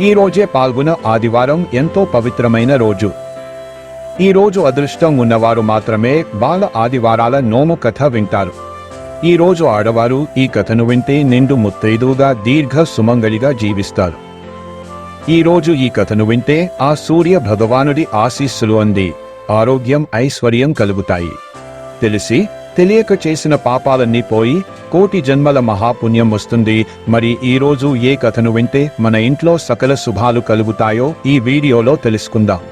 ఈ రోజే పాల్గొన ఆదివారం ఎంతో పవిత్రమైన రోజు. ఈ రోజు అదృష్టం ఉన్నవారు మాత్రమే బాల ఆదివారాల నోము కథ వింటారు. ఈ రోజు ఆడవారు ఈ కథను వింటే నిండు ముత్తైదుగా దీర్ఘ సుమంగళిగా జీవిస్తారు. ఈ రోజు ఈ కథను వింటే ఆ సూర్య భగవానుడి ఆశీస్సులు అంది ఆరోగ్యం ఐశ్వర్యం కలుగుతాయి. తెలిసి తెలియక చేసిన పాపాలన్నీ పోయి కోటి జన్మల మహాపుణ్యం వస్తుంది. మరి ఈ రోజు ఏ కథను వింటే మన ఇంట్లో సకల శుభాలు కలుగుతాయో ఈ వీడియోలో తెలుసుకుందాం.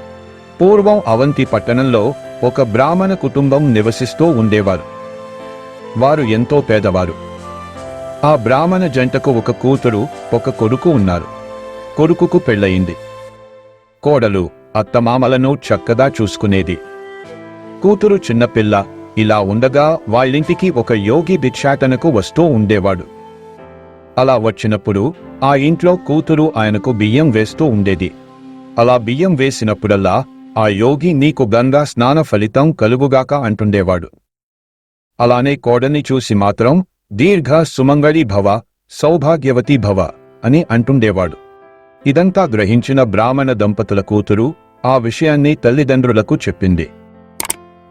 పూర్వం అవంతి పట్టణంలో ఒక బ్రాహ్మణ కుటుంబం నివసిస్తూ ఉండేవారు. వారు ఎంతో పేదవారు. ఆ బ్రాహ్మణ జంటకు ఒక కూతురు ఒక కొడుకు ఉన్నారు. కొడుకుకు పెళ్ళయింది. కోడలు అత్తమామలను చక్కగా చూసుకునేది. కూతురు చిన్నపిల్ల. ఇలా ఉండగా వాళ్ళింటికి ఒక యోగి భిక్షాటనకు వస్తూ ఉండేవాడు. అలా వచ్చినప్పుడు ఆ ఇంట్లో కూతురు ఆయనకు బియ్యం వేస్తూ ఉండేది. అలా బియ్యం వేసినప్పుడల్లా ఆ యోగి నీకు గంగా స్నాన ఫలితం కలుగుగాక అంటుండేవాడు. అలానే కోడని చూసి మాత్రం దీర్ఘ సుమంగళి భవ సౌభాగ్యవతి భవ అని అంటుండేవాడు. ఇదంతా గ్రహించిన బ్రాహ్మణ దంపతుల కూతురు ఆ విషయాన్ని తల్లిదండ్రులకు చెప్పింది.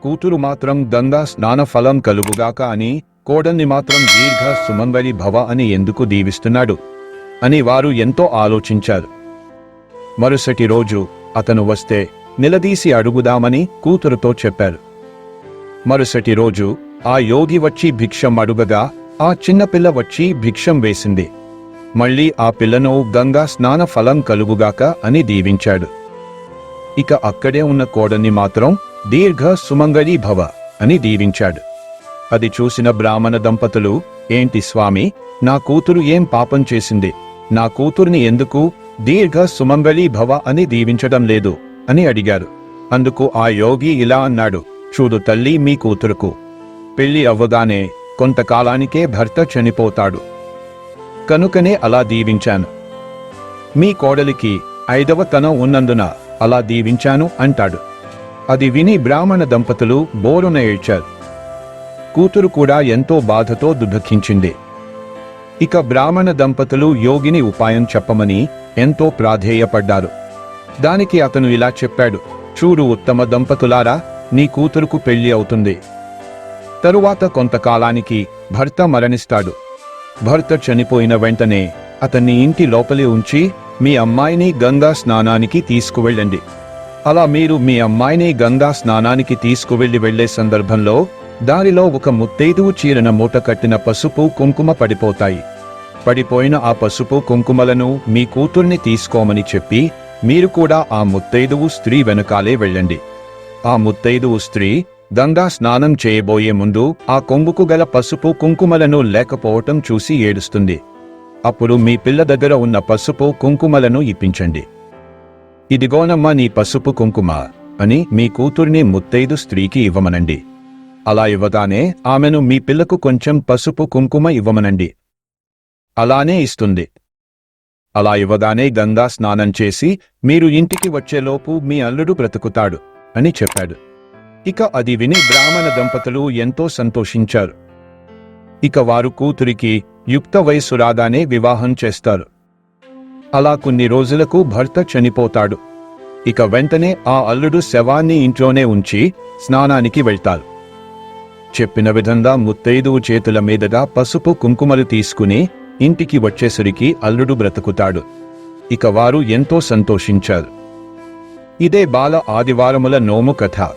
కూతురు మాత్రం గంగా స్నాన ఫలం కలుగుగాక అని, కోడల్ని మాత్రం దీర్ఘ సుమంగళి భవ అని ఎందుకు దీవిస్తున్నాడు అని వారు ఎంతో ఆలోచించారు. మరుసటి రోజు అతను వస్తే నిలదీసి అడుగుదామని కూతురుతో చెప్పారు. మరుసటి రోజు ఆ యోగి వచ్చి భిక్షం అడుగగా ఆ చిన్నపిల్ల వచ్చి భిక్షం వేసింది. మళ్ళీ ఆ పిల్లను గంగా స్నాన ఫలం కలుగుగాక అని దీవించాడు. ఇక అక్కడే ఉన్న కోడల్ని మాత్రం దీర్ఘ సుమంగళి భవ అని దీవించాడు. అది చూసిన బ్రాహ్మణ దంపతులు, ఏంటి స్వామి, నా కూతురు ఏం పాపం చేసింది? నా కూతుర్ని ఎందుకు దీర్ఘ సుమంగళి భవ అని దీవించడం లేదు అని అడిగారు. అందుకు ఆ యోగి ఇలా అన్నాడు, చూడు తల్లి, మీ కూతురుకు పెళ్లి అవ్వగానే కొంతకాలానికే భర్త చనిపోతాడు. కనుకనే అలా దీవించాను. మీ కోడలికి 5వ తనం ఉన్నందున అలా దీవించాను అంటాడు. అది విని బ్రాహ్మణ దంపతులు బోరున ఏడ్చారు. కూతురు కూడా ఎంతో బాధతో దుఃఖించింది. ఇక బ్రాహ్మణ దంపతులు యోగిని ఉపాయం చెప్పమని ఎంతో ప్రాధేయపడ్డారు. దానికి అతను ఇలా చెప్పాడు, చూడు ఉత్తమ దంపతులారా, నీ కూతురుకు పెళ్లి అవుతుంది. తరువాత కొంతకాలానికి భర్త మరణిస్తాడు. భర్త చనిపోయిన వెంటనే అతన్ని ఇంటి లోపలి ఉంచి మీ అమ్మాయిని గంగా స్నానానికి తీసుకువెళ్ళండి. అలా మీరు మీ అమ్మాయిని గంగా స్నానానికి వెళ్లే సందర్భంలో దారిలో ఒక ముత్తైదువు చీరన మూట కట్టిన పసుపు కుంకుమ పడిపోతాయి. పడిపోయిన ఆ పసుపు కుంకుమలను మీ కూతుర్ని తీసుకోమని చెప్పి మీరు కూడా ఆ ముత్తైదువు స్త్రీ వెనుకాలే వెళ్ళండి. ఆ ముత్తైదువు స్త్రీ గంగా స్నానం చేయబోయే ముందు ఆ కొంగుకు గల పసుపు కుంకుమలను లేకపోవటం చూసి ఏడుస్తుంది. అప్పుడు మీ పిల్ల దగ్గర ఉన్న పసుపు కుంకుమలను ఇప్పించండి. ఇదిగోనమ్మా నీ పసుపు కుంకుమ అని మీ కూతుర్ని ముత్తైదు స్త్రీకి ఇవ్వమనండి. అలా ఇవ్వగానే ఆమెను మీ పిల్లకు కొంచెం పసుపు కుంకుమ ఇవ్వమనండి. అలానే ఇస్తుంది. అలా ఇవ్వగానే గంగా స్నానం చేసి మీరు ఇంటికి వచ్చేలోపు మీ అల్లుడు బ్రతుకుతాడు అని చెప్పాడు. ఇక అది విని బ్రాహ్మణ దంపతులు ఎంతో సంతోషించారు. ఇక వారు కూతురికి యుక్త వయస్సు రాగానే వివాహం చేస్తారు. అలా కొన్ని రోజులకు భర్త చనిపోతాడు. ఇక వెంటనే ఆ అల్లుడు శవాన్ని ఇంట్లోనే ఉంచి స్నానానికి వెళ్తారు. చెప్పిన విధంగా ముత్తైదువు చేతుల మీదుగా పసుపు కుంకుమలు తీసుకుని ఇంటికి వచ్చేసరికి అల్లుడు బ్రతుకుతాడు. ఇక వారు ఎంతో సంతోషించారు. ఇదే బాల ఆదివారముల నోము కథ.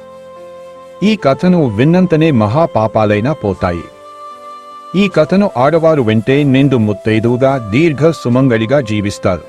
ఈ కథను విన్నంతనే మహాపాపాలైనా పోతాయి. ఈ కథను ఆడవారు వింటే నిండు ముత్తైదువుగా దీర్ఘ సుమంగళిగా జీవిస్తారు.